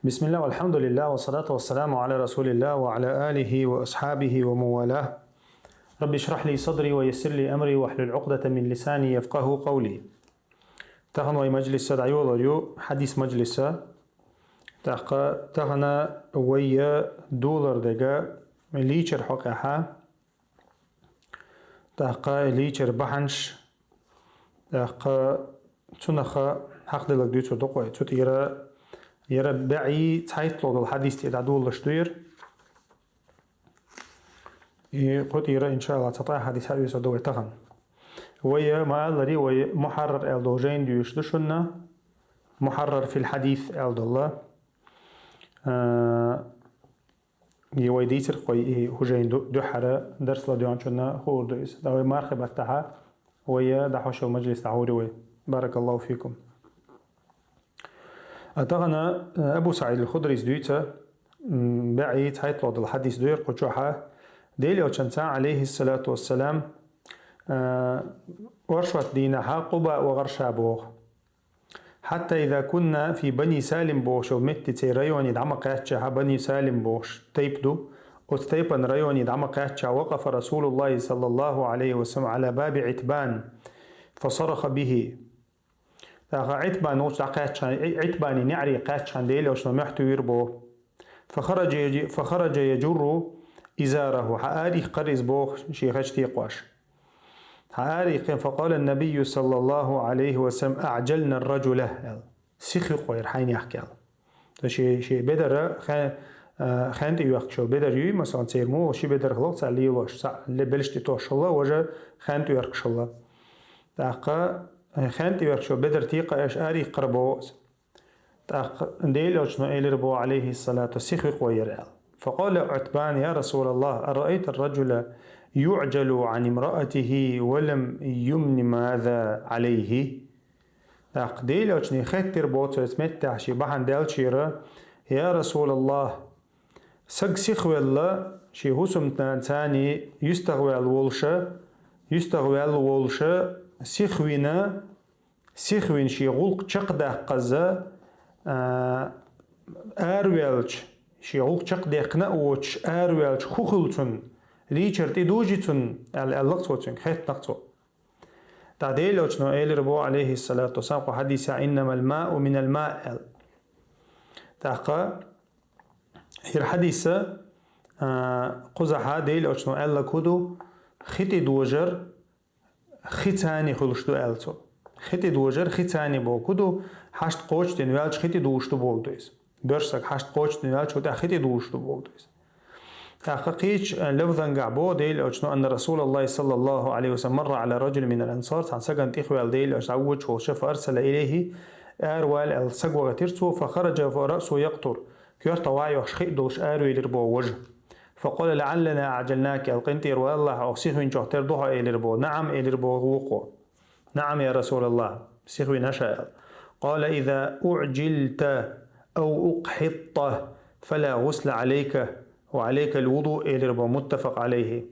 بسم الله والحمد لله والصلاة والسلام على رسول الله وعلى آله وأصحابه وموالاه. رب اشرح لي صدري ويسر لي أمري واحلل عقدة من لساني يفقه قولي. تهنا مجلس دعيو حديث مجلس تهنا ويا دولار دقا ليشر حقها تحقا ليشر بحنش تحقا تنخا حق دلق ديوتو دقوة تتيرا يرى بعي تايتلو الحديث تدعو لشتوير قلت يرى إن شاء الله تطاع حديث هذا يسودو تغن ويا ما الذي ويا محرر الدوجين ديوشتشنا محرر في الحديث الله يويديتر قوي هجين دو حرة درس لديان شنا هو دويس داوي مرحبا تها ويا دحوش المجلس تعوري بارك الله فيكم. أتغنى أبو سعيد الخدري زدويته بعيد هيطلع الحديث دوير قجوحة ديلي وشنتا عليه الصلاة والسلام ورشوت دينها قبا وغرشا بوغ حتى إذا كنا في بني سالم بوغ ومت تيريون يدعم قاتشها بني سالم بوغ تيبدو وتيبن ريون يدعم قاتشها وقف رسول الله صلى الله عليه وسلم على باب عتبان فصرخ به عتبان وش عتبان نعري قاتشان ديلي وش محتو يربو فخرج يجر إزاره حآري قرز بوغ شيخش تيقواش حآري فقال النبي صلى الله عليه وسلم أعجلنا الرجل سيخي قوير حين يحكي شي بدر خانت يوخشو بدر يوي مثلا سيرمو وشي بدر خلق سالي وش لبلشتي توش الله وجه خانت يوخش الله تاقا خانت يوخشو بدر تيقا اش آري قربو تاقا ديل وشنو إلربو عليه الصلاة والسيخي قوير فقال عتبان يا رسول الله أرأيت الرجل يعجل عن امرأته ولم يمن ماذا عليه ديل وشني خطر بوتو اسمتع شي بحن ديل شيرا يا رسول الله سق سيخوي الله شي هسم تاني يستغوي الولشة سيخوين شي غلق چقده قزا أرويلش شي غلق چقده قنأوش أرويلش خوخلتون ليشر تدوجتون اللقطوتون خيط نقطو تعديل وشنو إلربو عليه الصلاة والسلام حديث إنما الماء من الماء تاقا هير حديث قزحا ديل وشنو ألا كودو خيتي دوجر خيتاني خلشتو ألتو خيتي دوجر خيتاني بو كودو حشت قوش تنوالش خيتي دوشتو بولدويز برسك حشت قوش تنوالش ودا خيتي دوشتو بولدويز تحقيقيش لفظا قعبو ديل وشنو أن رسول الله صلى الله عليه وسلم مر على رجل من الأنصار عن سجن إخوة ديل وشعوج وشف أرسل إليه أروال السجوة ترسو فخرج ورأسه يقطر كيرت واعي وشخيء دوش أروي لربو وجه فقال لعلنا أعجلناك القنتير والله أوصيه إن جهتر دوها إلربو نعم إلربو وقو نعم يا رسول الله سيخوي نشأ قال إذا أعجلت أو أقحط فلا غسل عليك وعليك الوضوء إلربو متفق عليه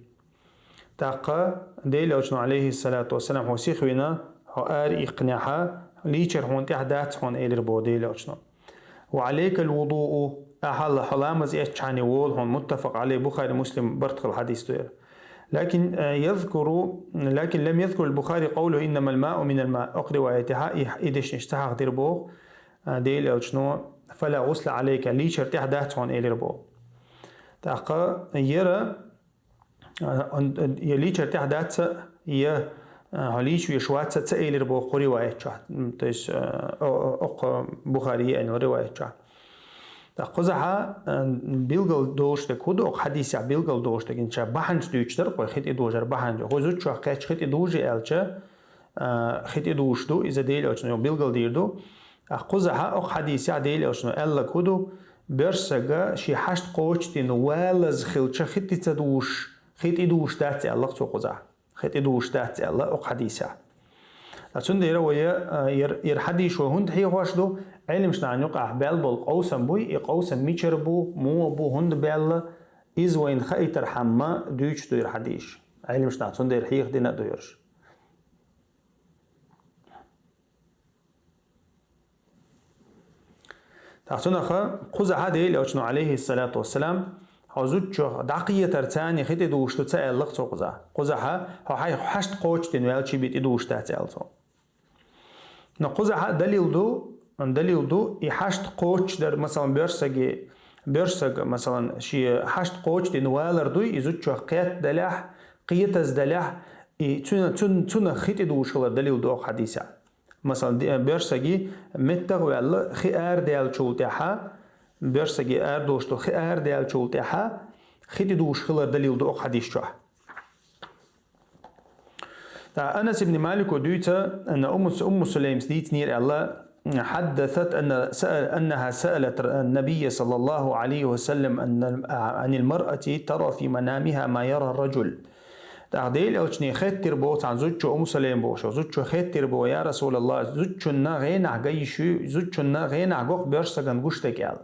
تاقا ديل وشنو عليه الصلاة والسلام هو سيخوينا هو آر إقناحا ليشر هون تحدات هون إلربو ديل وشنو وعليك الوضوء أحل حلامز إيشاني وول هون متفق عليه بخاري مسلم برتق الحديث دير لكن لم يذكر البخاري قوله إنما الماء من الماء أقري وآياتها إيدش نشتحق ديربو ديل وشنو فلا غسل عليك ليشر تحدات هون إلربو تاقا يرى يليشر تحدات يه هليش ويشوات تسأل ربو قري وايتشا تيش أق بخاري أن روايتشا تقزها بيلقل دوش تكودو حديث بيلقل دوش تكين شا بحنج دوشتر قوي خيط دوجر بحنج خوزوت شو قاش خيط دوجي ألشا خيط دوش دو إذا ديل أشنو بيلقل ديردو قزها أق حديث ديل أشنو ألا كودو برسجا شي حشت قوشتين والز خلشا خيط تدوش خيط دوش داتي الله قزها خيط دوش داتي الله أق حديثة لكن ديرا ويا يرحديش وهند هي واشدو علمش نعن يقع بال بالقوسم بوي قوسم ميشربو مو بو هند بال إز وين خيتر حما دوش دو يرحديش علمش نعن دير حيخ دينا دويرش تحسنا قزح ديل أوشنو عليه الصلاة والسلام هزوجو دقيقة ترتاني خيت دوشتو تسأل لقصو قزح هاي حشت قوش تنوال شي بيت دوش تسألتو نقزح دليل دو حشت قوش در مثلا بيرسج مثلا شي حشت قوش تنوال ردوي يزوجو قيت دلاح قيتز دلاح تون خيت دوشلا دليل دو حديثة مثلا بيرسجي متغ ولا خيار ديال شولتها بيرسجي دوشتو خيار ديال شولتها خيت دوش خلر دليل دو حديث شو أنس بن مالك وديتا أن أم سليم ديت نير الله حدثت أنها سألت النبي صلى الله عليه وسلم عن المرأة ترى في منامها ما يرى الرجل تعديل أوشني خيت تربوت عن زوجة أم سليم بوش زوجة خيت تربو يا رسول الله زوجة غينا جيشو زوجة غينا جوق بيرسجن جوشتك يال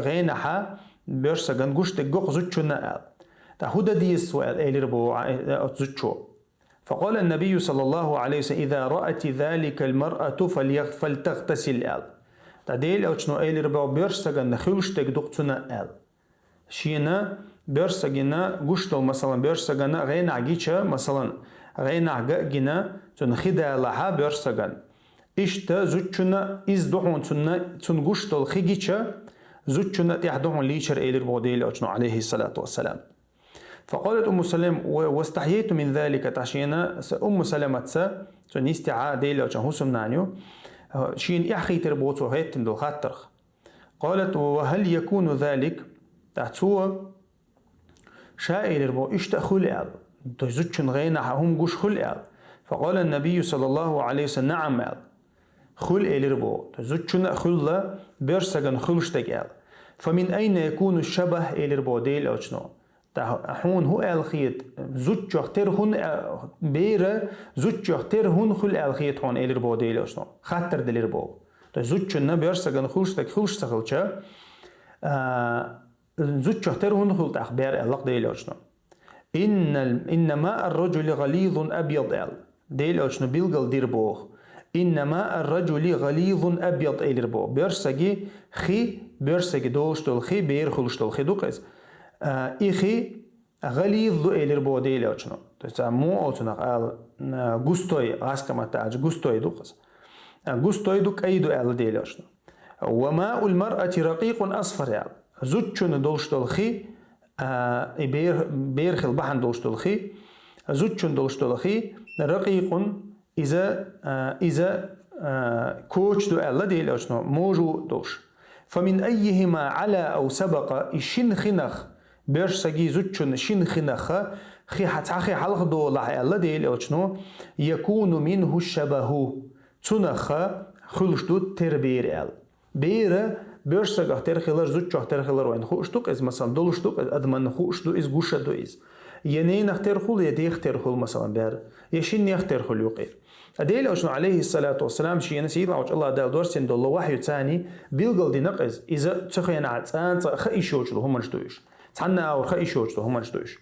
غينا ح بيرسجن جوشتك جوق زوجة نال تهودا دي السؤال إلى ربو زوجة فقال النبي صلى الله عليه وسلم إذا رأت ذلك المرأة فلتغتسل آل تعديل أوشنو إلى ربو بيرسجن خلشتك دقتنا آل شينا بيرسجنا جوشتو مثلا بيرسجنا غينا جيشة مثلا غينا جينا تنخدع لها بيرسجن إشتا زوجنا إزدحون تنجوشتو الخجيشة زوجنا تحدهم ليشر إلى البوديل أوشنو عليه الصلاة والسلام فقالت أم سلمة واستحييت من ذلك تعشينا أم سلمة تنستعى ديل أوشن هسم نانيو شين إحخي تربوتو هيت تندو خاترخ قالت وهل يكون ذلك تحتوه شائل ربو اشتأخل أل تزوجن غينا هم جوش خل أل فقال النبي صلى الله عليه وسلم نعم أل خل ربو تزوجن خل بيرسجن خلشتك أل فمن أين يكون الشبه ربو ديل أوشنو هون هو الخيط زوج ترهن بير زوج ترهن خل الخيط هون ربو ديل أوشنو خاطر ديل ربو تزوجن بيرسجن خلشتك زوج ترهن خلط أخبار الله ديل أوشنو إن ماء الرجل غليظ أبيض أل ديل أوشنو بيلقل ديربوه إن ماء الرجل غليظ أبيض إلربو بيرسجي خي بيرسجي دوشتو الخي بير خلشتو الخي دوقز إخي غليظ إلربو ديل أوشنو تسمو أوشنو غوستوي غاسكما تاج غوستوي دوقز غوستوي دوك أيدو أل ديل أوشنو وماء المرأة رقيق أصفر أل زوجن دولشتو الخي بير خلبحن دولشتو الخي زوجن دولشتو الخي رقيق إذا كوش دو ألا ديل أوشنو موجو دوش فمن أيهما على أو سبق الشن خنخ بيرش سجي زوجن شن خنخ خي حتاخي حلق دولح ألا ديل أوشنو يكون منه الشبه تنخ خلشتو تربير أل بير بيرسج ترخيلر زوج ترخيلر وين خوشتوك إز مثلا دولشتوك أدمن خوشتو إز جوشتو إز ينين اخترخول يدي اخترخول مثلا بير يشين يخترخول يقير أديل أوشنو عليه الصلاة والسلام شيء سيدنا وجه الله دال دورسين دول وحي ثاني بيلقل دي نقز إذا تخين عتان خيشوش له هم نشتويش تحنا أو خيشوش له هم نشتويش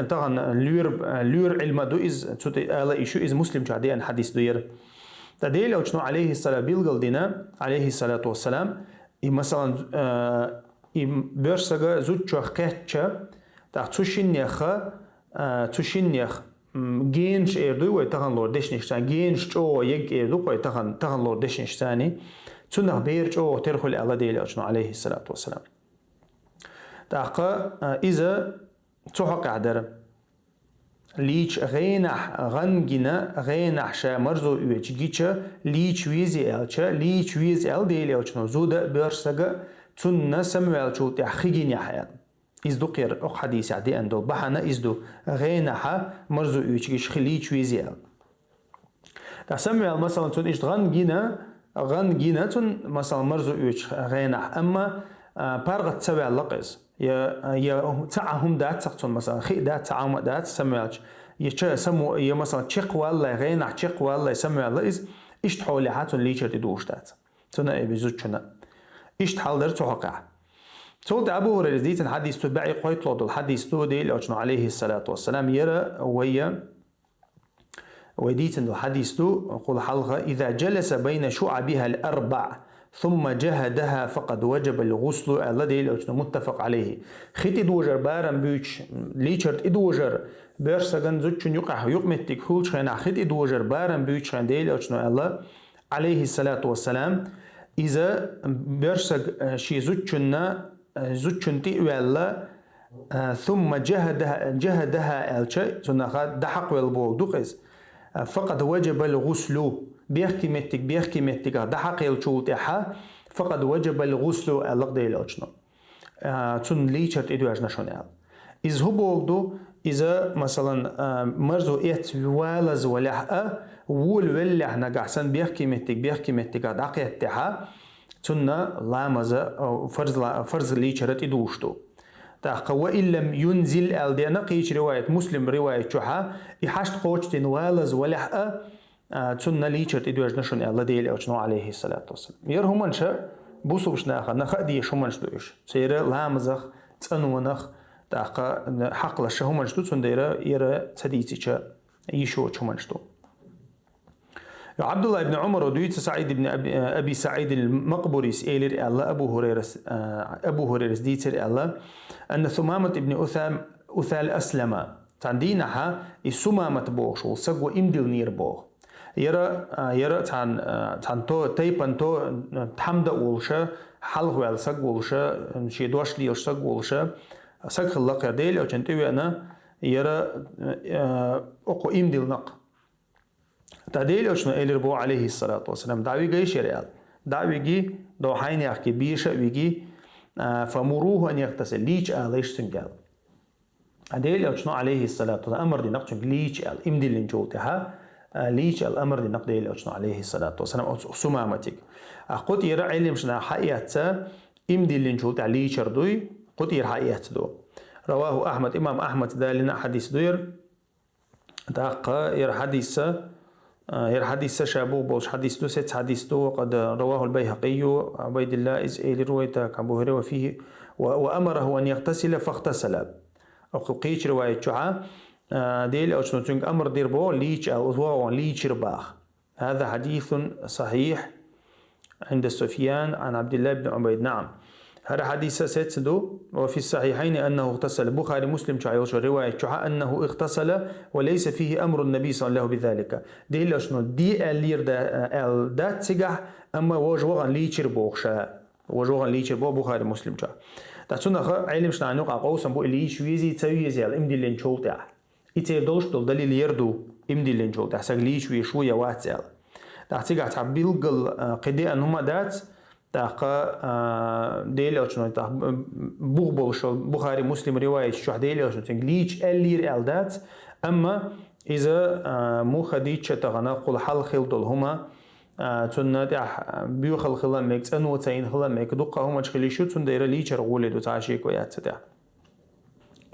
طبعا لور علم دو إز تودي آلا إيشو إز مسلم جادي أن حديث دوير تديل أوشنو عليه الصلاة بيلقل دينا عليه الصلاة والسلام مثلا بيرسجا زوج خكتشا تشينيخ جينش إردو ويتغن لور دشنشتان جينش أو يج إردو ويتغن لور دشنشتاني تنه بيرج أو ترخل على ديل أجنو عليه الصلاة والسلام تاقا إذا تحق عدر ليش غينح غنجنا غينح شا مرزو يجيتشا ليش ويزي ألشا ليش ويز أل ديل أجنو زودا بيرسجا تنه سموال شو تحخيجين يحيان إزدو قير أو حديث عدي أندو بحنا إزدو غينها مرزو يوشيش خليش ويزيال تسمع مثلا تون إيش غنجينا تون مثلا مرزو يوش غينح أما بارغت سبع لقز يا تعهم دات سقطون مثلا خي دات تعهم دات سمعش يسمو يا مثلا تشق والله غينح تشق والله يسمع لإز إيش تحولي حاتون ليشر تدوش دات تنا بيزوجنا إيش تحضر توقع سولت أبو هريرة ديت الحديث تبعي قيت لود الحديث تودي لأجن عليه الصلاة والسلام يرى وديت إنه حديث تو قول حلقة إذا جلس بين شعبها الأربع ثم جهدها فقد وجب الغسل الذي متفق عليه. خيتي دوجر بارم بيوش ليشرت إدوجر بيرسغن زوجن يقع يقمتك هول شينا خيتي دوجر بارم بيوش شين ديل الله عليه الصلاة والسلام إذا بيرسغ شي زوجن تي ثم جهدها الشيء سنخا دحق والبوغ دوقز فقد وجب الغسل بيحكي متك دحق الشوتها فقد وجب الغسل اللقدي الأجنو تون ليشرت إدو أجنا شونال إذا هو بوغدو إذا مثلا مرزو إيت والز ولحقة ولح نقعسن بيحكي متك دحق تون لامز فرز ليشرت إدوشتو وإن لم ينزل الدينا قيش رواية مسلم رواية شوحة يحشت قوشتين والز ولحقة تسنة ليشرت إدواج نشون الله ديل أوشنو عليه الصلاة والسلام يرهم منشأ بوسو بشناخا نخا دي شو منشدوش سيرا لامزخ تسنونخ تاقا حق لشه منشدو تسنديرا يرا تديتي يشو شو منشدو عبد الله بن عمر ودويت سعيد بن أبي سعيد المقبري سئلر الله أبو هريرة ديتر الله أن ثمامة بن أثال أسلم تندينها السمامة بوغ والسقو إمدل نير بوغ يرى تان تو تيبان تو تحمد أولشا حلو السق أولشا شيدوش لي السق أولشا سق خلق ديل أو تنتوي أنا يرى أقو إمدل نق تديل أشنو إلربو عليه الصلاة والسلام دعوي جاي شريال دعوي جي دو حين يحكي بيشة ويجي فمروه أن يغتسل ليش ليش سنجال ديل أشنو عليه الصلاة والسلام أمر دي نقش ليش إمدي اللي نجوتها ليش الأمر دي نقد ديل أشنو عليه الصلاة والسلام أو سمامتك قد يرى علم شنا حقيقة إمدي اللي نجوتها ليش ردوي قد يرى حقيقة دو رواه أحمد إمام أحمد دالنا حديث دوير داقة يرى حديث شابو بوش حديث دو ست حديث دو قد رواه البيهقي عبيد الله إز إلي رويته كابو هريرة وفيه وأمره أن يغتسل فاغتسل أو قيش رواية شعا ديل أو شنو أمر دير بو ليش أو أضواء ليش رباخ هذا حديث صحيح عند سفيان عن عبد الله بن عبيد نعم هذا حديث ستدو وفي الصحيحين أنه اغتسل بخاري مسلم شعيوش رواية شعاء أنه اغتسل وليس فيه أمر النبي صلى الله عليه بذلك دي لشنو دي اللير دا تسيقح أما وجوغا ليشر بوغشا وجوغا ليشر بخاري مسلم شعاء تحسونا علم شنا عنوق عقوصا بو اللي يشويزي تسويزي الامدي اللي نشولتع إتير دوش دول دليل يردو امدي اللي نشولتع ساق ليشوي شوية واتسال تحسيقح تعبيلقل قدي أنهما دات تاقا ديل أوشنو تاق بوغ بخاري مسلم رواية شو ديل أوشنو ليش اللير ألدات أما إذا مو خديتش تغنى قل حل خل دول هما تنا تاع بيو خل خلان ميك تنو تين خلان ميك دقة هما تخلي شو تن دير ليش رغولة دو تعشيك ويات تاع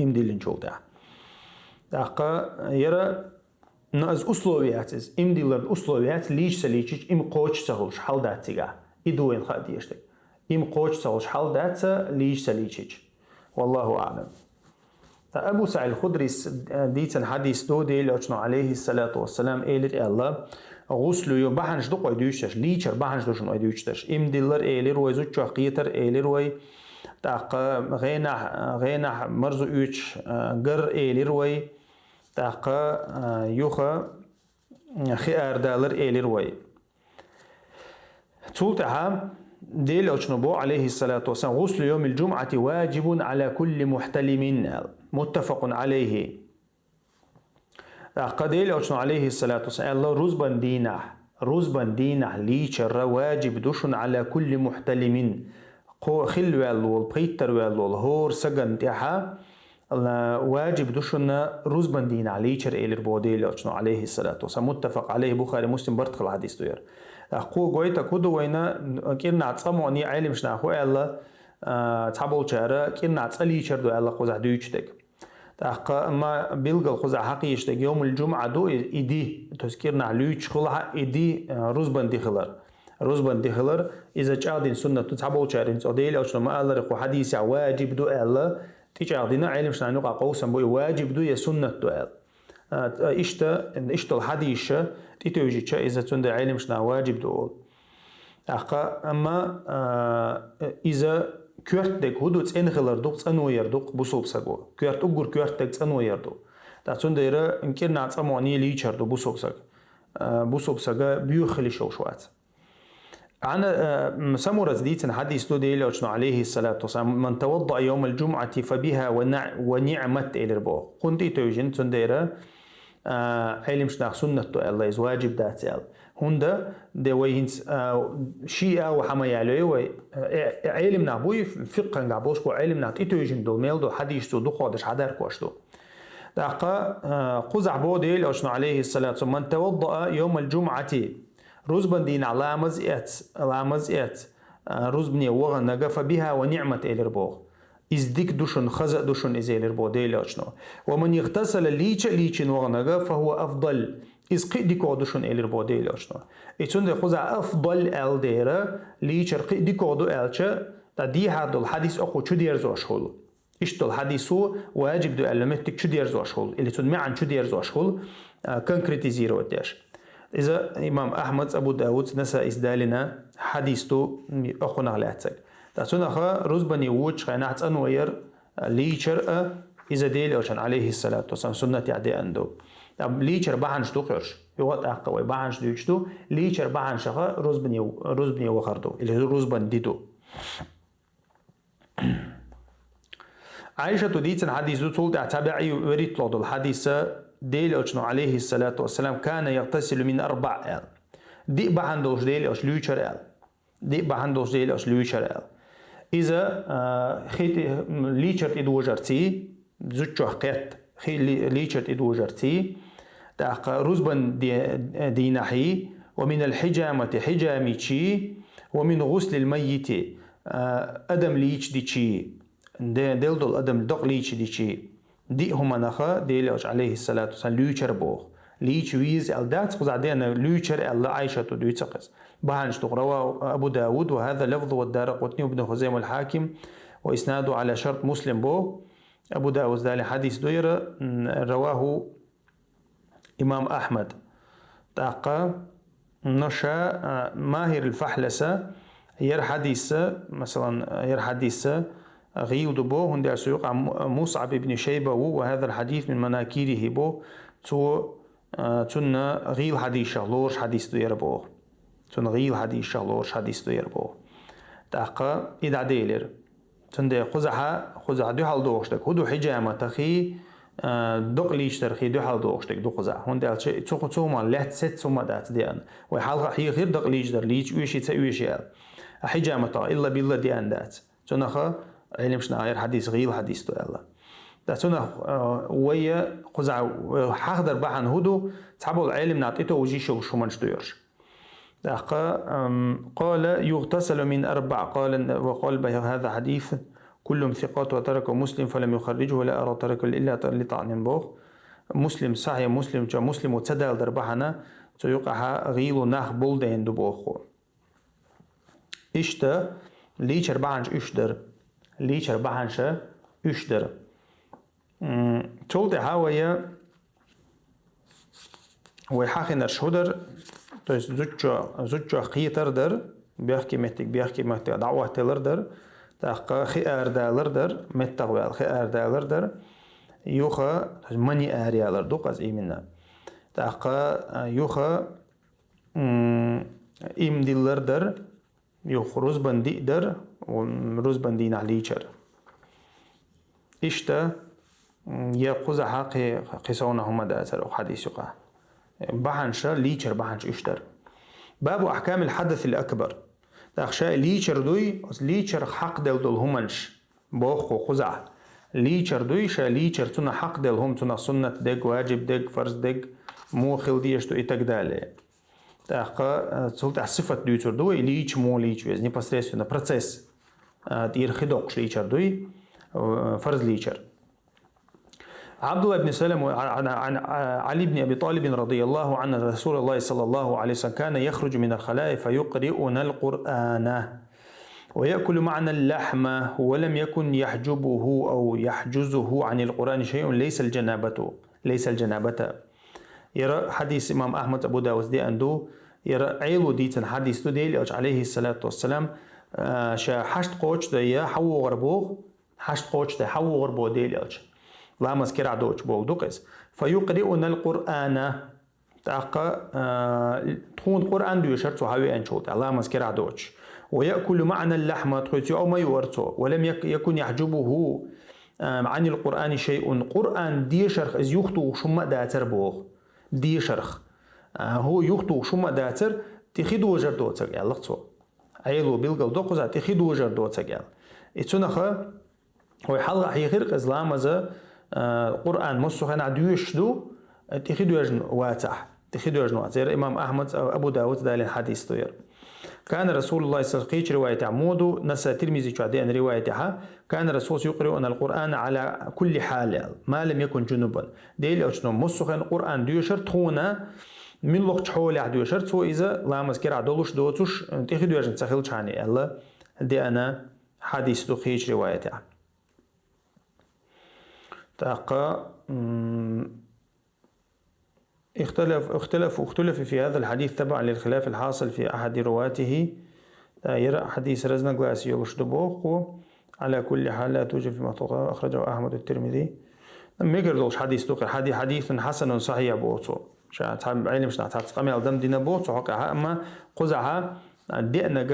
إم ديل نشول تاقا يرى ناز أسلوبياتز إم ديل أسلوبيات ليش سليش إم قوش سهلش حل دات تيجا إدوين خاديشتك إم قوش سوش حال داتا ليش سليتش والله أعلم أبو سعيد الخدري ديتن حديث دو ديل أجنو عليه الصلاة والسلام إيلر الله غسلو يو بحنش دو قوي دوشتش ليشر بحنش دوشن قوي دوشتش إم ديلر إيلر وي زوجو قيتر إيلر وي تاقا غينح مرزو يوش غر إيلر وي تاقا يوخا خيار دالر إيلر وي تولتها ديل أجنبو عليه الصلاة والسلام غسل يوم الجمعة واجب على كل محتلم متفق عليه قديل أجنو عليه الصلاة والسلام الله رزبان دينه ليشر واجب دوشن على كل محتلم خل والول بيتر والول هور سجن تيها واجب دوشن رزبان دينه ليشر إلر بوديل أجنو عليه الصلاة والسلام متفق عليه بخاري مسلم برتخل حديث دوير أخو جويتا كودو وينا كيرنا تصموني علم شنا أخو الله تابول شارع كيرنا تصلي شردو الله قزح دويشتك تأخ ما بيلقى قزح حقيقتك يوم الجمعة دو إدي تذكرنا لويش خلها إدي روزبان دي خلر إذا جادين سنة تابول شارع توديل أو شنو ما الله رقو حديث واجب دو الله تجادينا علم شنا نقع قوسا بوي واجب دو يا سنة دو إشتا الحديث تيتوجي إذا تند علم شنا واجب دول أما إذا كورتك هدوت إن خلردوق أنو يردوق بوسوب سجوا كورت أجور كورتك أنو يردو تحسون دايرة إنكر ناس أماني لي يشردو بوسوب سجا بيخلي شوات أنا سمورة زديت حديث دو ديلوشنا عليه الصلاة والسلام من توضأ يوم الجمعة فبها ونعمت إلربو كنتي توجين تنديرة علم شناخ سنة الله إز واجب داتيال هندا دوينس شيئا وحما يعلوي علم نابوي فقه نابوس كو علم نات إتوجين دو ميل دو حديث دو خادش حدار كواشدو دقا قزع بو ديلوشنا عليه الصلاة والسلام من توضأ يوم الجمعة روزبن دين علامز إت روزبني وغن نقف بها ونعمة إلربوغ إزديك دوشن خزق دوشن إزيلربو ديلوشنو ومن يغتسل ليچن وغن نقف فهو أفضل إز قيدكو دوشن إلربو ديلوشنو إتون دي خزع أفضل أل ديرا ليچر قيدكو دو ألچا تا دي هادو الحديث أخو چو ديرزو أشخول إشتو الحديثو واجب دو ألمتك چو ديرزو أشخول إلي تون معن چو ديرزو أشخول كنكريتيزيرو وديش إذا إمام أحمد أبو داود نسا إسدالنا حديثتو أخو نغلاتك تأتون أخا رزبني ووش خينات أنوير ليشر إذا ديل أوشان عليه الصلاة والسلام سنة عدي أندو ليشر بحنش دو قرش يوات أقوى بحنش دوشتو ليشر بحنش أخا رزبني وخردو اللي هو رزبن ديدو عائشة ديتن حديث دو تولد اعتبعي وريت لوضو الحديث ديل أوشنو عليه الصلاة والسلام كان يغتسل من 4 آل دي بحندوش ديل أوش ليوشر آل دي بحندوش ديل أوش ليوشر آل إذا خيت ليشر إدوجرتي زوجو حقيت خي ليشر إدوجرتي تاق رزبن دي نحي ومن الحجامة حجامي تشي ومن غسل الميت أدم ليش دي تشي ديل أدم دق ليش دي تشي دي هما نخا ديلوش عليه الصلاة والسلام ليوشر بوغ ليش ويز الدات خذ عدينا ليوشر الله عائشة دويتسقس بهانش تقرأ أبو داود وهذا لفظ والدارقطني وابن خزيمة الحاكم وإسناده على شرط مسلم بوغ أبو داود ذلك حديث دوير رواه إمام أحمد تاقى نشا ماهر الفحلسة ير حديث مثلا ير حديث غيود بو هندي سيوق مصعب بن شيبة وهذا الحديث من مناكيره بو تون غيل حديث شغلورش حديث دوير بو تون غيل حديث شغلورش حديث دوير بو تاقا إدع ديلر تون دي خزع دو حال دوغشتك هدو حجامة تخي دوق ليشتر خي دو حال دوغشتك دو خزع هندي الشيء تسوما لحت ست سوما دات ديان وحالغا حي غير دوق ليشتر ليش ويشي تسويشي حجامة إلا بالله ديان دات تون أخا علم شنا غير حديث غير حديث تو الله داتونا ويا قزع حاضر بحن هدو تعبوا العلم نعطيته وجي شو منش دويرش قال يغتسل من 4 قال وقال هذا حديث كلهم ثقات وترك مسلم فلم يخرجه ولا أرى ترك إلا لطعن بوغ مسلم صحيح مسلم جا مسلم وتدال دربحنا تيقع غيل ناخ بولدين دبوخو إشتا ليش 4 إشدر ليش 4 إشدر تولد هاوية ويحاخي نرشودر تويس زوجو خيتر در بيحكي مهتك دعوة تلر در تاقا خيار دالر در متقوال خيار دالر در يوخا مني آريالر دوق از إيمنا تاقا يوخا إيم ديلر در يوخ روزبن دي در وروزبن دي نعليشر إشتا يقوز حقي قصونا هما داتر أو حديث يقع بحنش ليشر بحنش إشتر باب أحكام الحدث الأكبر تخشى ليشر دوي ليشر حق دل همنش بوخ وخزع ليشر دوي شا ليشر تنا حق دل هم تنا سنة دق واجب دق فرض دق موخل ديشتو إتك دالي تاقا صلت صفة دويتر دوي ليش مو ليش ويز непосредственно процесс دير خدوقش ليشر دوي فرض ليشر عبد الله بن سلم عن علي بن أبي طالب رضي الله عنه رسول الله صلى الله عليه وسلم كان يخرج من الخلاء فيقرئنا القرآن ويأكل معنا اللحم ولم يكن يحجبه أو يحجزه عن القرآن شيء ليس الجنابة يرى حديث إمام أحمد أبو داود دي عنده عيلو ديتن حديث ديل عليه الصلاة والسلام شا حشت قوش دا حو غربوغ حشت قوش دا حو غربو ديل لا مذكر عدوش بوغ دوكس فيقرئون القرآن تاقا تكون القرآن دو شرط وهاوي أنشوت لا مذكر عدوش ويأكل معنا اللحمة تخيتي أو ما يورتو ولم يكن يحجبه عن القرآن شيء قرآن دي شرخ إز يخطو شما داتر بوغ دي شرخ هو يخطو شما داتر تخيدو وجر دوتر يا لغتو عيلو بيلغل دوقزا تخيدو وجر دوتر يا إتسونخا هو حلقة حيخير إزلام زا قرآن مصوخنا عدوش دو تخيدو يجن واتح تخيدو يجن واتح زي إمام أحمد أبو داود دالين حديث توير كان رسول الله صلى الله عليه وسلم رواية عمودو نسى ترمزي شعدين روايتها كان الرسول يقرأ أن القرآن على كل حال ما لم يكن جنوبا ديل أجنو مصخن القرآن ديوشر تخونا من لغت حول عدوشر سو إذا لا مذكر عدولوش دوتوش تخيدو يجن تخيل شاني ألا دي أنا حديث تخيج روايتها تاقا اختلف في هذا الحديث تبعا للخلاف الحاصل في أحد رواته يرى حديث رزنا قلاسي يلشدبوخ على كل حال لا توجد في مطلقه أخرجه أحمد الترمذي لم يقردوش حديث تقر حديث حسن صحيح بوتو شاء تعب علم مش نعتقد قمي الدم دينا بوتو حقها أما قزعها دينك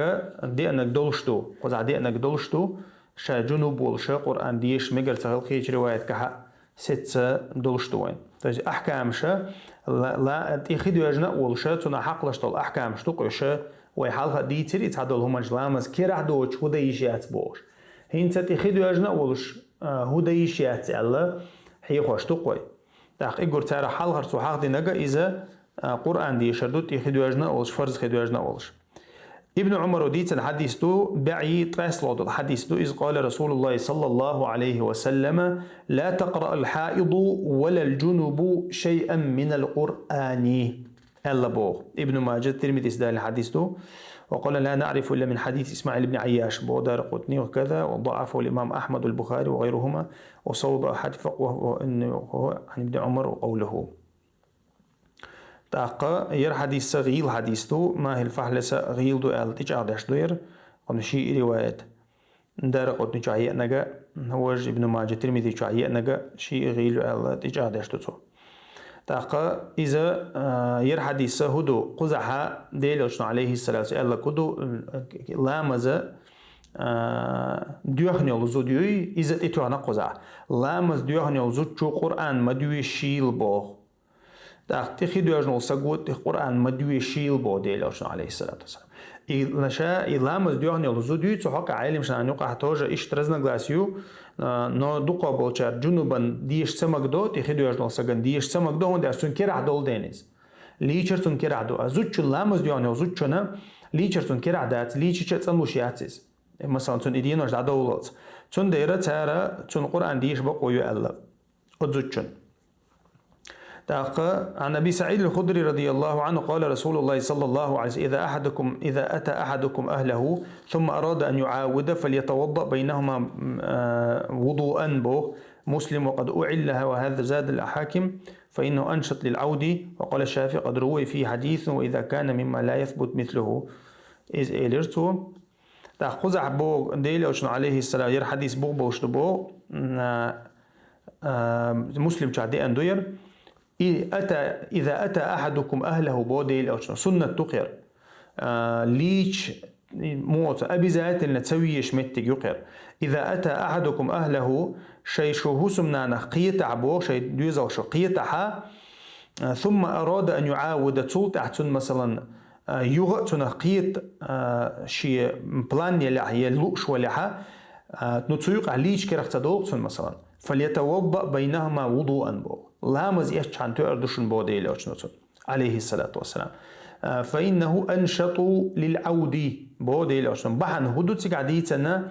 دولشتو قزع دينك دولشتو شا جنوب والشا قرآن ديش مقر تغل خيج رواية كها ست دولشتوين تجي أحكام شا لا تيخدو يجنا والشا تنا حق لشتول أحكام شتوق شا ويحالها دي تري تعدل هم جلامز كيرح دوش هو ديشيات بوش هين تيخدو يجنا والش هو ديشيات الله هي خوش تقوي تاق إيجور تارا حالها رسو حق دي نجا إذا قرآن دي شردو تيخدو يجنا والش فرز خدو يجنا والش ابن عمر وديت الحديث تو بعي ترسلود الحديث تو إذ قال رسول الله صلى الله عليه وسلم لا تقرأ الحائض ولا الجنب شيئا من القرآن ألا بوغ ابن ماجه الترمذي سدال الحديث تو وقال لا نعرف إلا من حديث إسماعيل بن عياش بودار قطني وكذا وضعفه الإمام أحمد والبخاري وغيرهما وصوب أحد فقوه أنه عن ابن عمر وقوله تاقا ير حديث غيل حديث ما هي الفحلس غيل دو ال تجادش دوير ونشي رواية دار قطني جاي نجا هوج ابن ماجه الترمذي جاي نجا شي غيل ال تجادش تو تاقا إذا ير حديث هدو قزحا ديلوش عليه الصلاة والسلام كدو لامز ديوخني لزو ديوي إذا تتوانا قزح لامز ديوخني لزو جو قرآن مدوي شيل بوغ تأخذ يجنو سجود القرآن مدوي شيل بودي لوشنا عليه الصلاة والسلام. نشاء إلامز ديوهني لزوديو تحقق عالم شان يقع توجه إشترزنا غلاسيو نو دوقا بولشار جنوبا ديش سمك دو تأخذ يجنو سجن ديش سمك دو هون درسون كيرع دول دينيز. ليشر سون كيرع دو أزوج لامز ديوهني أزوج شنا ليشر سون كيرع دات ليشر تسموشياتيز. مثلا سون إدين وجد دولات. سون ديرة ترى سون القرآن ديش بقوي الله أزوج تاقا عن أبي سعيد الخدري رضي الله عنه قال رسول الله صلى الله عليه وسلم إذا أتى أحدكم أهله ثم أراد أن يعاود فليتوضأ بينهما وضوءا به مسلم وقد أعلها وهذا زاد الحاكم فإنه أنشط للعود وقال الشافعي قد روي فيه حديث وإذا كان مما لا يثبت مثله إذ إليرتو تأخذ عبو ديل عليه السلام ير حديث بو بوشتبو مسلم شعدي أندوير إذا أتى أحدكم أهله بوديل أو سنة تقر ليش موت أبي زات اللي تسوي شمتك يقر إذا أتى أحدكم أهله شيء شو سمنا قيت عبو شيء يوزع شو قيتها ثم أراد أن يعاود تولت أحسن مثلا يغتنا قيت شيء بلان يلعي لوش ولها نتسوق عليش كرخت تدوقتن مثلا فليتوضأ بينهما وضوءا بو لامز يشان تؤردشن بودي لوشنوتن عليه الصلاة والسلام فإنه أنشط للعود بودي لوشن بحن هدوتك عديتنا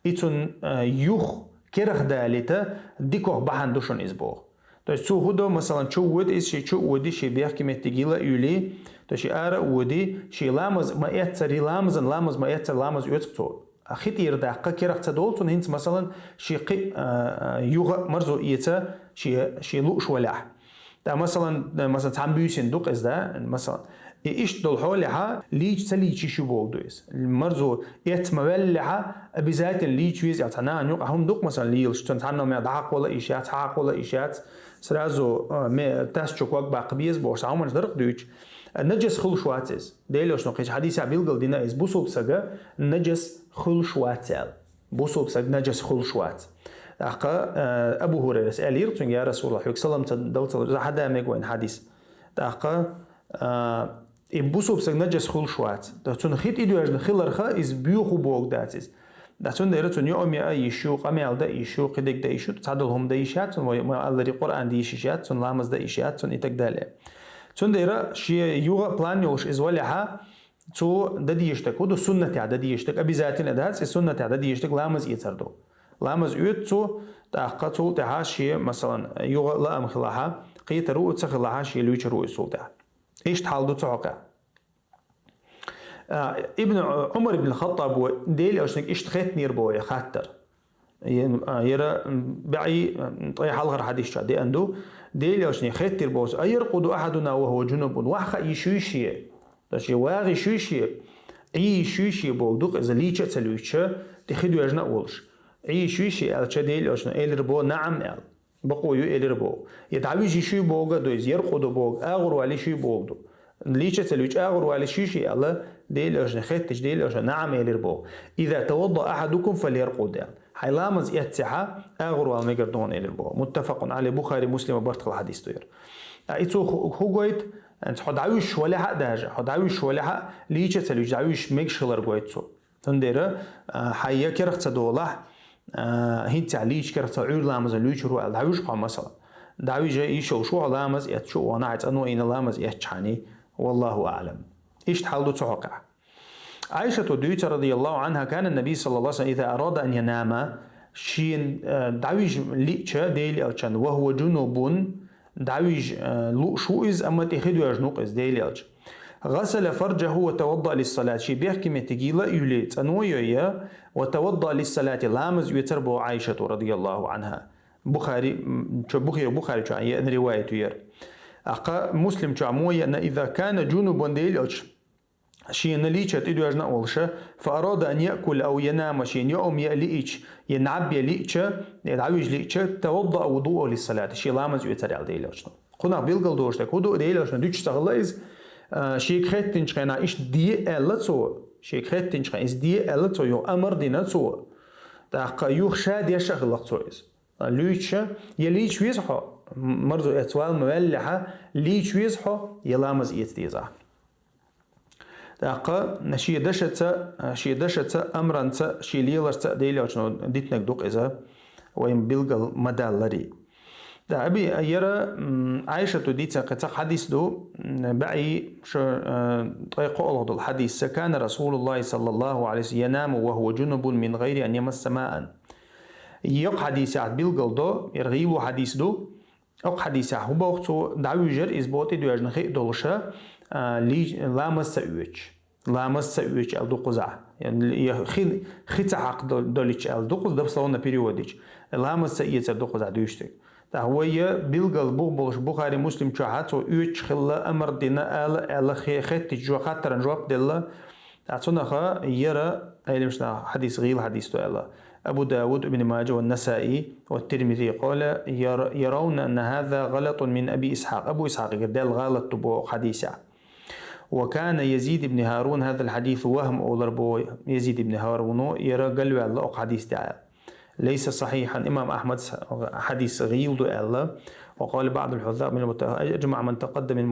إتن يخ كرخ دالتا ديكوه بحن دوشن إزبوغ سو هدو مثلا شو ود إز شو ودي شي بيحكي متجيلا يولي تشي آرا ودي شي لامز ما يتسري لامز ما يتسر لامز يتكتو خطير دقة كرخ تدولتون هنت مثلا شي يوغ مرزو إيتا شي لوش ولح ده مثلا تعم بيوسين دوق إز ده مثلا إيش دول حولها ليش سليش شو بودويس المرزو يتمولها بذات ليش ويز يتنا نيو هم دوك مثلا ليش تنتنا ما دعق ولا إشيات حق ولا إشيات سرازو ما تاسشوك وقبع قبيز بوش عمر درق دوش نجس خل شواتز ديلوش نقيش حديث عبيلقل دينا إز بوصل بسجا نجس خل شواتل بوصل بسج نجس خل شوات أقا أبو هريرة سألير تون يا رسول الله يكسلم تدلت حدا ميقوين حديث أقا بوصل بسج نجس خل شوات تون خيت إدو أجن خلرخا إز بيوخو بوق داتز داتون ديرتون يوم يا يشو قميل دا يشو قدك دا يشو تعدلهم دا يشات وما الله القرآن دي يشات تون لامز دا يشات تون إتك دالي تون ديرا شي يوغا بلان يوش إزوالها تو ددي يشتك ودو سنة تاع ددي يشتك أبي ذاتين أدهات السنة تاع ددي يشتك لامز يتردو لامز يوت تو تاقتو تاع شي مثلا يوغا لا أمخلاها قيت رو تسخلاها شي لويش رو يسول تاع إيش تحالدو تعقع ابن عمر بن الخطاب ديل أشنك إيش تخيت نير بويا خاطر يرى بعي طيح الغر حديث شا دي أندو ديل أشنك خيت نير بوس أيرقد أحدنا وهو جنوب وحخ يشويشي تشي واغي شويشي أي شويشي بودوق إذا ليشة تلويشة تخدو يجنا أولش أي شويشي ألشا ديل أشنك إيلر بو نعم أل بقويو إيلر بو يدعويجي شوي بوغا دويز يرقدو بوغ أغر والي شوي بوغدو ليشة تلويش أغر والي شويشي ألا ديل أشنك خيتش ديل أشنك نعم إيلر بو إذا توضأ أحدكم فليرقد حيلامز يتسعى أغر والميقردون إيلر بو متفق على بخاري مسلم وبرتق الحديث توير إيتو خوغويت أنت حدعوش ولا حق داجة حدعوش ولا حق ليش تلوش دعوش ميكشلر قويتسو تنديره حيا كرخت دوله هيت عليش كرخت عور لامز لوش رو دعوش قام مثلا دعوش يشو شو لامز يتشو ونعت أنو إن لامز يتشاني والله أعلم إيش تحلو توقع عائشة دويت رضي الله عنها كان النبي صلى الله عليه وسلم إذا أراد أن ينام شين دعوش ليش ديلي أو وهو جنوب دعويج لو شو إز أما تخدو يجنوق إز ديليج غسل فرجه وتوضأ للصلاة شي بيحكي متجيلا يوليت أنويا وتوضأ للصلاة لامز يتربو عائشة رضي الله عنها بخاري شو عي رواية ير أقا مسلم شو عمويا أن إذا كان جنوب ديليج شي نليش تيدو يجنا أولشة فأراد أن يأكل أو ينام شي يوم يليش ينعب يليش يدعوج ليش توضأ وضوءه للصلاة شي لامز يتريال ديلوش قلنا بيلقل دوشتك ودو ديلوش ندوش تغليز شي خيتنش خينا إيش دي ألتو شي خيتنش خينا إيش دي ألتو يو أمر دينا تو تاق يخشى دي شغلق تويز ليش يليش ويزحو مرزو اتوال مولحة ليش ويزحو يلامز يتديزا تاقا شي دشت أمرنت شي ليلرت ديلوشنو ديتنك دوق إذا وين بيلقل مدالري دا أبي يرى عائشة ديتا قطع حديث دو بعي طريق الله الحديث كان رسول الله صلى الله عليه وسلم ينام وهو جنب من غير أن يمس ماء يق حديث عد بيلقل دو يرغيبو حديث دو أق حديث هو بوقتو دعوجر إزبوتي دو يجنخي دولشا لامس سأويش أو دقزع يعني خيت حق دوليش أو دقز ده بصلنا بريوديش لامس سأيت دقزع دوشتك ده هو بيلقى البوخ بخاري مسلم شاهات ويش خلا أمر دينا ألا خيت جو خاطر جواب دلا أعطونا خا يرى أي مشنا حديث غير حديث تو أبو داود ابن ماجه والنسائي والترمذي قال يرون أن هذا غلط من أبي إسحاق أبو إسحاق قال غلط تبو حديثه وكان يزيد بن هارون هذا الحديث وهم أولر بو يزيد بن هارون يرى قالوا الله حديث تعالى ليس صحيحا إمام أحمد حديث غيلد الله وقال بعض الحذاء من أجمع من تقدم من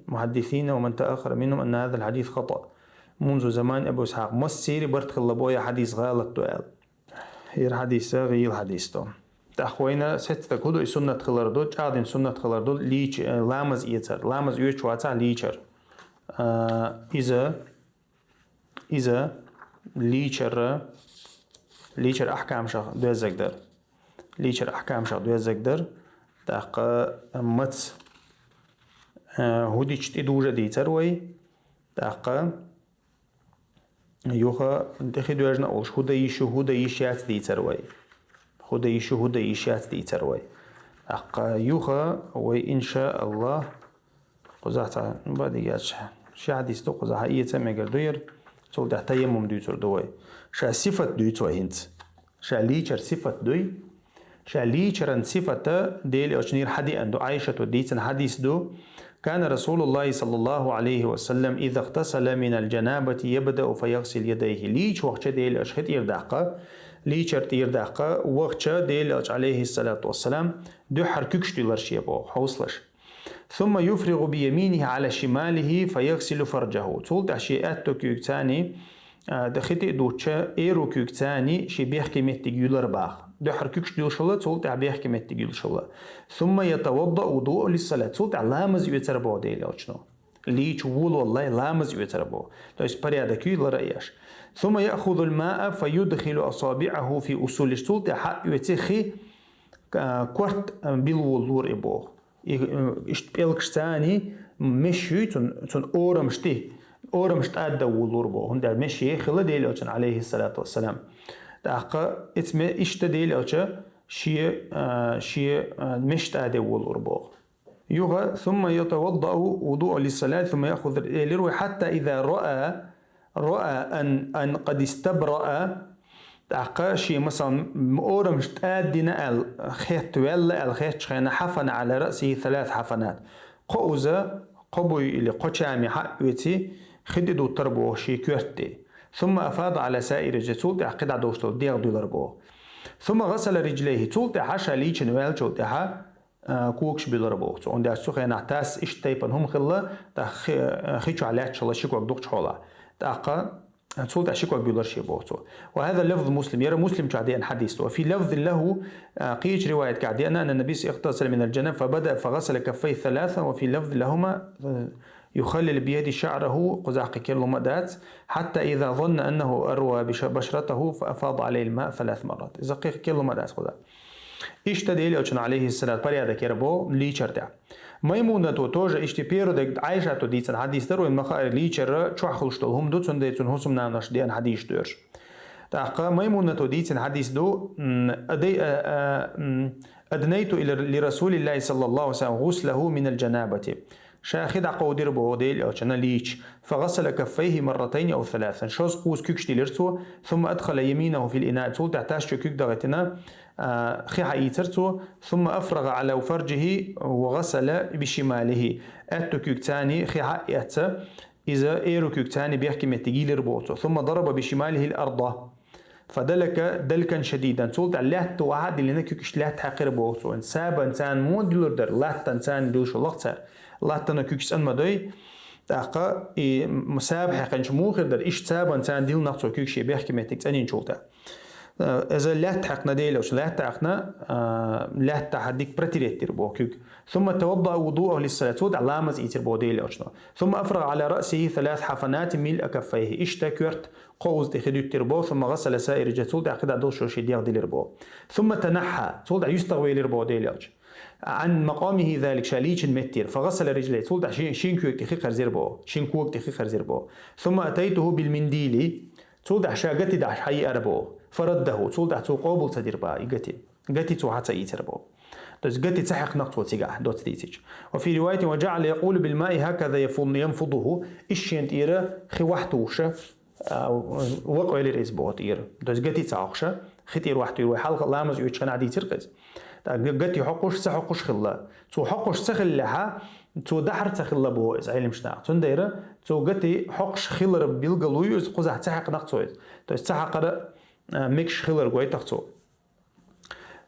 محدثين ومن تأخر منهم أن هذا الحديث خطأ منذ زمان أبو إسحاق مسيري برتخ اللبوية حديث غلط تقال هي حديث غيل حديثه تأخوينا ست كودو سنة خلردو جادين سنة خلردو ليش لامز يتر لامز يوش واتع ليشر إذا ليشر أحكام شخ دو زقدر ليشر أحكام شخ دو زقدر تأق مت هوديش تدوجة ديتر وي تأق يوخا دخي دوجنا أولش هودا يشيات ديتر وي هودا يشيات ديتر وي أق يوخا وي إن شاء الله قزعتها بعد يجاتش شي حديث تو قزا هي تمغر دوير تول ده تيمم دويتور دوي شا صفة دويتو هنت شا ليچر صفة دوي شا ليچرن صفة ديل أجنير حدي أندو عائشة ديتن حديث دو كان رسول الله صلى الله عليه وسلم إذا اغتسل من الجنابة يبدأ فيغسل يديه ليچ وقت ديل أشخت يرداقة ليچر تيرداقة وقت ديل أج عليه الصلاة والسلام دو حرككش دولار شيبو حوصلش ثم يفرغ بيمينه على شماله فيغسل فرجه تول دا شيئات تو كيكتاني دخيتي دوتشا ايرو كيكتاني شي بيحكي متجيولر باخ دو حرككش ديول شلا تول دا بيحكي متجيول شلا ثم يتوضأ وضوء للصلاة تول دا لامز يتربو ديلي اوچنو ليچ وول والله لامز يتربو تو اس بريادا كيولر ايش ثم يأخذ الماء فيدخل أصابعه في أصول تول دا حق يتخي كورت بالولور إبوه إشتبيلكشتاني مشي تون أورمشت أدى ولور بو هندا مشي خلا ديل أوشن عليه الصلاة والسلام داقة اسمه إشتديل أوشا شي مشت أدى ولور بو يوغا ثم يتوضأ وضوء للصلاة ثم يأخذ الإلروي حتى إذا رأى أن قد استبرأ شي مثلا مورمش تادينا الخيط ولا الخيط شخينا حفن على رأسه 3 حفنات قوزة قبوي اللي قشامي حقوتي خددو تربو شي كورتي ثم أفاض على سائر الجسود قد عدوشتو ديغ دولاربو ثم غسل رجليه تولت حشا ليشن ويلشو تحا كوكش بيضربو عند السخين تاس اشتايبن هم خلا خيشو عليك شلا شكوك دوكش حولا تاقا تولت أشكوك بيضرشي بوتو وهذا اللفظ مسلم يرى مسلم كعديان حديثه وفي لفظ له قيش رواية كعديان أن النبي اغتسل من الجنب فبدأ فغسل كفيه 3 وفي لفظ لهما يخلل بيد شعره قزاق كيلو مدات حتى إذا ظن أنه أروى بشرته فأفاض عليه الماء 3 مرات إذا كيلو مدات قزاق اشتدي لأوشن عليه السلام بريادة كيربو ليشر ده ميمونة توجه اشتبيرو دك عايشة تو ديتن حديث درو المخائر ليشر شو حخلشتهم دو تون ديتن هسم نانش ديان حديث دورش تاقا ميمونة تو ديتن حديث دو أدنيت إلى لرسول الله صلى الله عليه وسلم غسله من الجنابة شاخد قودر بوديل أو شنا ليش فغسل كفيه 2 أو 3 شوز قوس كيكش ديلرتو ثم أدخل يمينه في الإناء تول تعتاش كيك دغتنا خي حيترتو ثم أفرغ على فرجه وغسل بشماله أتو كيك تاني خي حيت إذا إيرو كيك تاني بيحكي متجيل ربوتو ثم ضرب بشماله الأرض فدلك دلكا شديدا تولت لات واحد اللي نكيكش لات حقير بوتو إن ساب إنسان مو دلردر لات إنسان دوش لقطة لات نكيكش أن مدوي تاقا مساب حقنش مو خدر إيش ساب إنسان ديل نقطة كيكش بيحكي متك تاني نشولتا إذا لات حقنا ديلوش لات حقنا لات حديك برتيريتر بوكيك ثم توضأ وضوءه للصلاة تود علامة إيتر بوديلوش ثم أفرغ على رأسه 3 حفنات ملء كفيه اشتكرت قوز تخديت تربو ثم غسل سائر جسود عقد عدوش وشي ديغ دي لربو ثم تنحى تولد يستغوي لربو ديلوش عن مقامه ذلك شاليش المتر فغسل رجليه تولد شين كوك تخيخر زربو شين كوك تخيخر زربو ثم أتيته بالمنديل تولد شاقتي داش حي أربو فرده تولد تو قابل تدير با قتي تو حتى يتربو دوس قتي تحق نقطة تيجا دوت تيتج وفي رواية وجعل يقول بالماء هكذا ينفضه إيش ينتيره خي وحتوشه وقع لي رئيس بوطير دوس قتي تعقشه ختير وحتو يروح حلقة لامز يوتشان عادي ترقز قتي حقوش سحقوش خلا تو حقوش سخلها تو دحر تخلا بو إز علم شناع تنديره تو قتي حقش خلر بيلقلوي إز قزح تحق نقطة دوس تحق مكش خلر قوي تقطو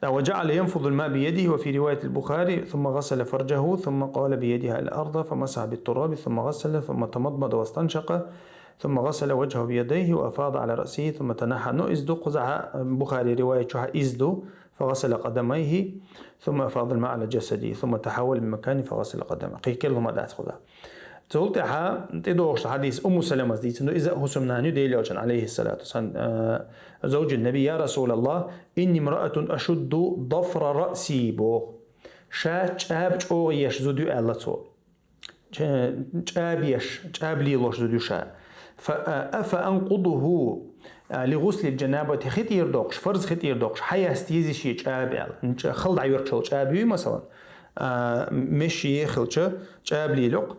وجعل ينفض الماء بيده وفي رواية البخاري ثم غسل فرجه ثم قال بيدها الأرض فمسح بالتراب ثم غسل ثم تمضمض واستنشق ثم غسل وجهه بيديه وأفاض على رأسه ثم تنحى نو إزدو قزع بخاري رواية إزدو فغسل قدميه ثم أفاض الماء على جسده ثم تحول من مكانه فغسل قدمه كلهم دات خذا تولتها تدوش حديث أم سلمة ديت إنه إذا هسمنا نديلوجن عليه الصلاة والسلام زوج النبي يا رسول الله إني امرأة أشد ضفر رأسي بو شاب أو يش زوديو ألتو شاب ليلوش زوديو شا فأنقضه لغسل الجنابة ختير دوقش فرز ختير دوقش حيا استيزي شي شاب خلد عيور شاب مثلا مش يخلش شاب ليلوق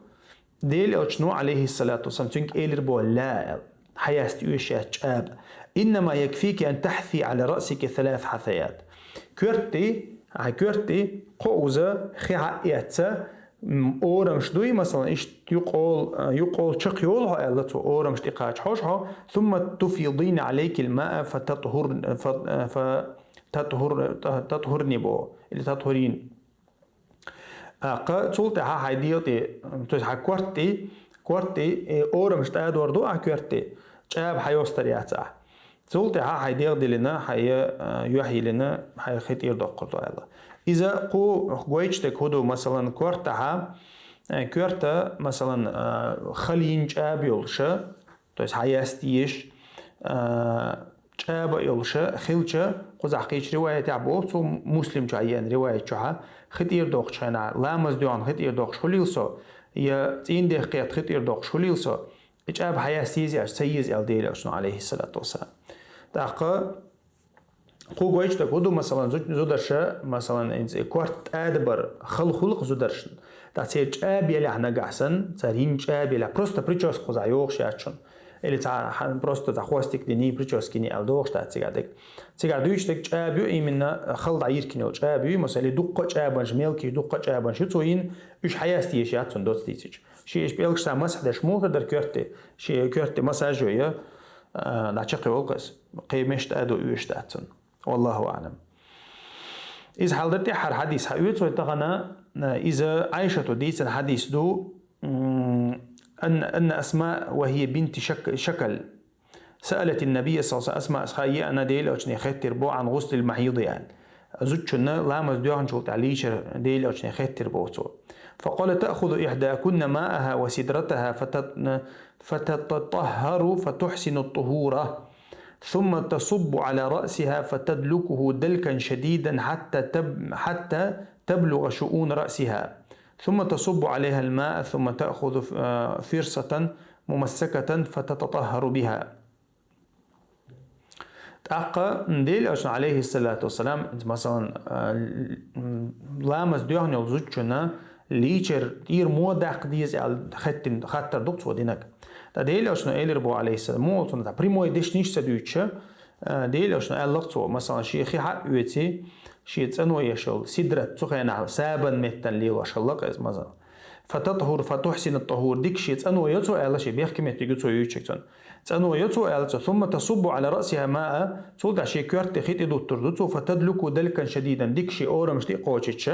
ديل أشنو عليه الصلاة والسلام تنك إيلر بو لا حياست يوشات شاب إنما يكفيك أن تحثي على رأسك 3 حثيات كورتي قوزة خيعيتها أورمش دوي مثلا إيش يقول شقيولها ألتو أورمش تقاش حوشها ثم تفيضين عليك الماء تطهرني بو اللي تطهرين تولتها هايديوتي تو كورتي أورمش تأدور دو كورتي شاب حيوسترياتها تولتها هايديوتي لنا يوحي لنا خيتير دقرتو الله إذا قويتشتك هدو مثلا كورتا مثلا خلينج أب يلشة تويس حياستيش أب يلشة خلشة قزح قيش رواية عبو تو مسلم جايين رواية جاها خطير دوقشنا لامز دوان خطير دوقش خليلسو يا تين دقيقة خطير دوقش خليلسو أب حياستيزي سيز الديل أشنو عليه الصلاة والسلام دقة قويش تقولوا مثلا زودرشة مثلا إنز كورت أدبر خلق زودرشن تأثير أب يلي عنا جحسن ترين أب يلي بروستا بريتشوس قزايوخ شيء اللي تاع بروستا تخواستك دني بريتشوس كني ألدوخ تأثير تيجادوش تك أب يو إمنا خلط عير كني أب يو مثلا دقة أب جميل كي دقة أب شو توين إيش حياستي شيء تندوس تيجي شيء إيش بيلكش تاع مسح دش مو تقدر كورتي شيء كورتي مساجوية نعشق يوقس قيمش تأدو إيش تأتن والله أعلم. إذا حضرتي حر حديث حيوت ويتغنى إذا عائشة ديس الحديث دو أن أسماء وهي بنت شكل سألت النبي صلى الله عليه وسلم أسخايا أنا ديل أشني خيتر بو عن غسل المحيض يعني زوجنا لامز ديوهن شو تعليش ديل أشني خيتر بوتو فقال تأخذ إحداكن ماءها وسدرتها فتتطهر فتحسن الطهورة ثم تصب على رأسها فتدلكه دلكا شديدا حتى تبلغ شؤون رأسها ثم تصب عليها الماء ثم تأخذ فرصة ممسكة فتتطهر بها تأقى نديل أشن عليه الصلاة والسلام مثلا لامس ديوهن يلزوجنا ليشر دير مو داق ديز خطر دكتور دينك ديل أشنا إيلر بو عليه السلام مو تنا بريمو يدش نيش سدويتش ديل أشنا اللقطو مثلا شيء خي حق يوتي شيء تنو يشل سدرت تخينا سابن متن لي وشلق إز مثلا فتطهر فتحسن الطهور ديك شيء تنو يتو ألا شيء بيحكي متيجتو يوتشكتون تنو يتو ألا ثم تصب على رأسها ماء تولد شيء كورت خيط دكتور دتو فتدلك دلكا شديدا ديك شيء أورا مش قوتشتش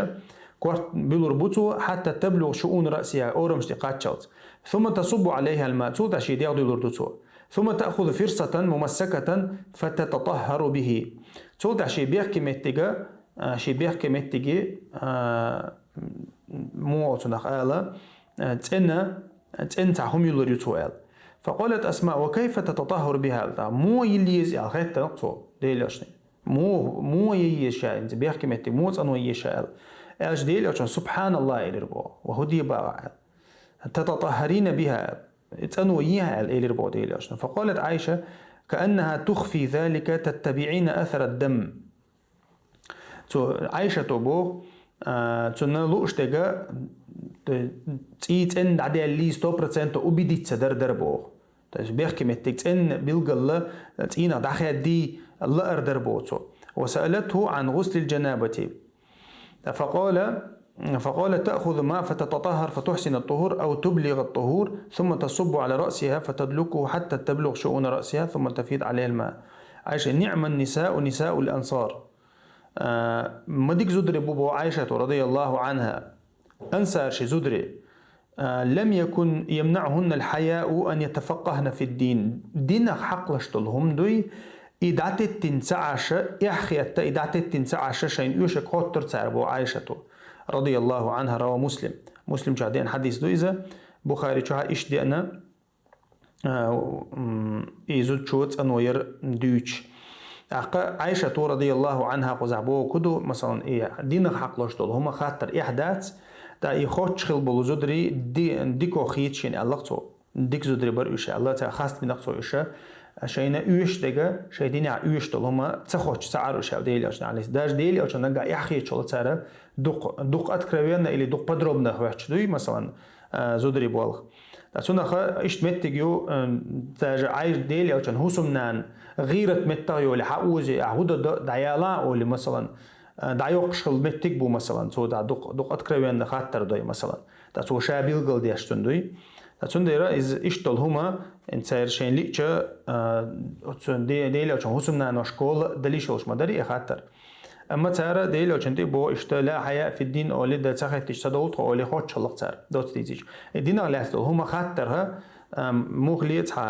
كورت بيلربطو حتى تبلغ شؤون رأسها أورا مش قاتشلت ثم تصب عليها الماء تولد شيء دياغدو يلردتو ثم تأخذ فرصة ممسكة فتتطهر به تولد شيء بيحكي متجي مو تنخ آلا تنتع هم يلردتو آل فقالت أسماء وكيف تتطهر بها مو يلي يزيال خيط نقطو ديلاشني مو يشاء انت بيحكي متي مو تنو يشاء ايش ديلاشن سبحان الله يلربو وهدي بقى تتطهرين بها تنويها الإلربو ديلاشن فقالت عائشة كأنها تخفي ذلك تتبعين أثر الدم عائشة تبو تنلوش تجا تيتن عدي اللي 100% وبديت تدر دربو بيحكي متكتن بيلقى تينا داخل دي الله أردربوتو وسألته عن غسل الجنابة فقال تأخذ ماء فتتطهر فتحسن الطهور أو تبلغ الطهور ثم تصب على رأسها فتدلكه حتى تبلغ شؤون رأسها ثم تفيض عليه الماء عائشة نعم النساء نساء الأنصار مديك زدري بوبو عائشة رضي الله عنها أنسى زدري لم يكن يمنعهن الحياء أن يتفقهن في الدين دين حق لشتلهم دوي إدعت التنسعش إحخيت إدعت التنسعش شين يوشك خطر تعربو عائشة رضي الله عنها روى مسلم جادين حديث دو إذا بخاري شوها إيش دينا إيزود شوت أنوير دوش عائشة رضي الله عنها قزعبو كدو مثلا إيه دين حق لشتلهم خاطر إحداث دا يخوش خل بلوزودري ديكو خيتشين اللقطو ديك زودري بر إيش الله تأخذت من نقصو إيش عشان إيش دقة شيء إيش طالما تخوش سعر إيش ديلي عشان عليه داش ديلي عشان نجا يحكي شغل سعره دق أتكرينا اللي دق بدربنا وحش دوي مثلا زودري بالغ تسونا خا إيش متجيو تاج عايش ديل أو كان هوسمنان غيرت متجيو لحقوزي عهود دعيالا أو مثلا دعيوقش متج بو مثلا سو دق أتكريان خاطر دوي مثلا تسو شابيل قل ديشتون دوي تسون ديرا إيش هما إن سير شين ليتشا تسون ديل أو كان هوسمنان وشكول دليشوش مدري خاطر اما تارا ديل او چنتي بو اشتلا حياء في الدين اولي دا تاخت تشتدول اولي خوت شلق تار دوت تيجي الدين لاستو هما خاطرها مغليتها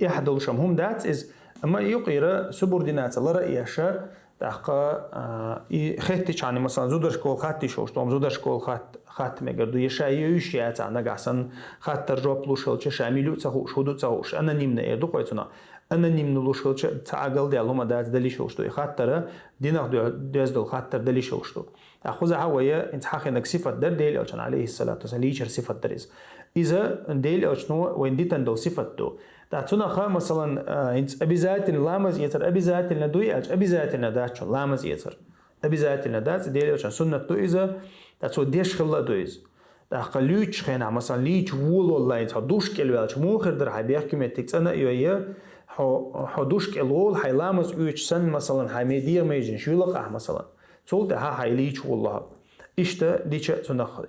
احدل شم هم دات از اما يقير سبوردينات لا رئيشا دقا خيتش يعني مثلا زودر شكول خاتي شوشتوم زودر شكول خات مگردو يشايوش يات انا غسن خاطر جوبلوشل شاميلو تاخو شودو تاخوش انا نيمنا ايدو قويتنا أنا نيم نلوشل تعقل ديالهم داز دليشوش تو خاطر دينك داز دل خاطر دليشوش تو أخذ هواية أنت حقنك صفة در ديل أوشن عليه الصلاة والسلام ليشر صفة دريز إذا ديل أوشنو وين ديتن دل صفة تو تعطونا خا مثلا أنت أبي ذات لامز يتر أبي ذات ندوي أبي ذات نداش لامز يتر أبي ذات نداش ديل أوشن سنة تو إذا تعطو ديش خلا دويز أقليش خينا مثلا ليش وول والله أنت دوش كلوالش مو خردر حبيك كمتك أنا إيوه حدوش كالول حيلامز اوش سن مثلا حميدية ميجن شولق مثلا تقول ده حيليش والله إشتا ديشة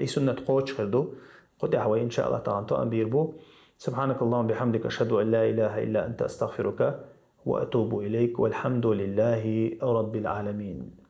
سنة قوش خردو قد هوا إن شاء الله تعالى أنبير بو سبحانك اللهم بحمدك أشهد أن لا إله إلا أنت أستغفرك وأتوب إليك والحمد لله رب العالمين.